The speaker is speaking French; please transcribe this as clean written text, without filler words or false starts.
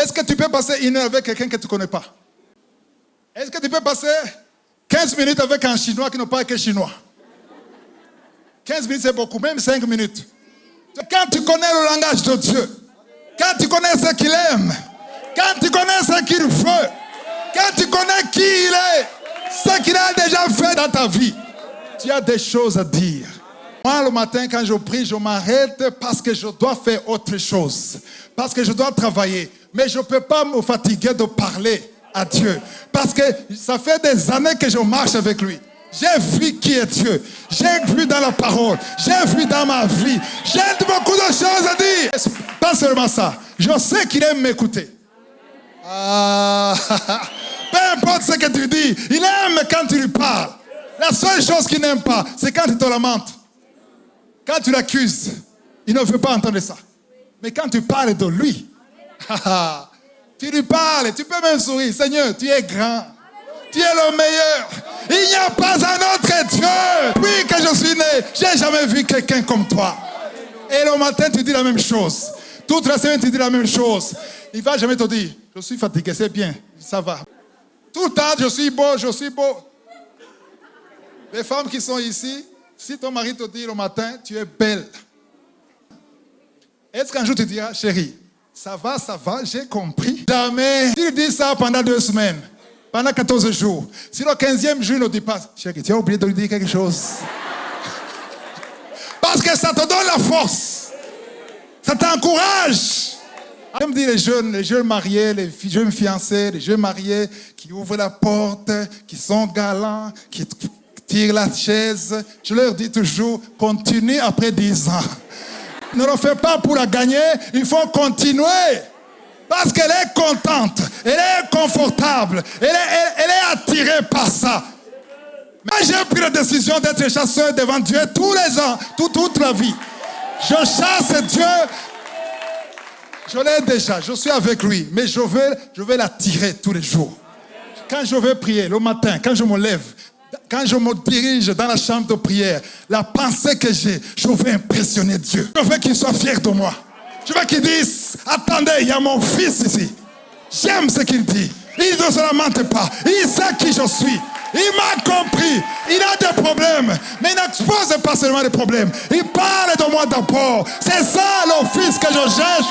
Est-ce que tu peux passer 1 heure avec quelqu'un que tu ne connais pas? Est-ce que tu peux passer 15 minutes avec un Chinois qui n'a pas que chinois? 15 minutes, c'est beaucoup, même 5 minutes. Quand tu connais le langage de Dieu, quand tu connais ce qu'il aime, quand tu connais ce qu'il veut, quand tu connais qui il est, ce qu'il a déjà fait dans ta vie, tu as des choses à dire. Moi, le matin, quand je prie, je m'arrête parce que je dois faire autre chose. Parce que je dois travailler. Mais je ne peux pas me fatiguer de parler à Dieu. Parce que ça fait des années que je marche avec lui. J'ai vu qui est Dieu. J'ai vu dans la parole. J'ai vu dans ma vie. J'ai beaucoup de choses à dire. Pas seulement ça. Je sais qu'il aime m'écouter. Peu importe ce que tu dis, il aime quand tu lui parles. La seule chose qu'il n'aime pas, c'est quand tu te lamentes. Quand tu l'accuses, il ne veut pas entendre ça. Mais quand tu parles de lui, tu lui parles, tu peux même sourire. Seigneur, tu es grand. Tu es le meilleur. Il n'y a pas un autre Dieu. Depuis que je suis né, je n'ai jamais vu quelqu'un comme toi. Et le matin, tu dis la même chose. Toute la semaine, tu dis la même chose. Il ne va jamais te dire, je suis fatigué, c'est bien, ça va. Tout le temps, je suis beau, je suis beau. Les femmes qui sont ici, si ton mari te dit le matin, tu es belle. Est-ce qu'un jour tu diras, chérie, ça va, j'ai compris. Jamais. Tu dis ça pendant 2 semaines, pendant 14 jours. Si le 15e jour, il ne dit pas, chérie, tu as oublié de lui dire quelque chose. Parce que ça te donne la force. Ça t'encourage. J'aime dire les jeunes mariés, les jeunes fiancés, les jeunes mariés qui ouvrent la porte, qui sont galants, qui tirent la chaise. Je leur dis toujours, continue après 10 ans. Ne le fais pas pour la gagner, il faut continuer. Parce qu'elle est contente, elle est confortable, elle est attirée par ça. Moi, j'ai pris la décision d'être chasseur devant Dieu tous les ans, toute la vie. Je chasse Dieu. Je l'ai déjà, je suis avec lui, mais je vais l'attirer tous les jours. Quand je vais prier le matin, quand je me lève, quand je me dirige dans la chambre de prière, la pensée que j'ai, je veux impressionner Dieu. Je veux qu'il soit fier de moi. Je veux qu'il dise, attendez, il y a mon fils ici. J'aime ce qu'il dit. Il ne se lamente pas. Il sait qui je suis. Il m'a compris. Il a des problèmes. Mais il n'expose pas seulement les problèmes. Il parle de moi d'abord. C'est ça le fils que je cherche.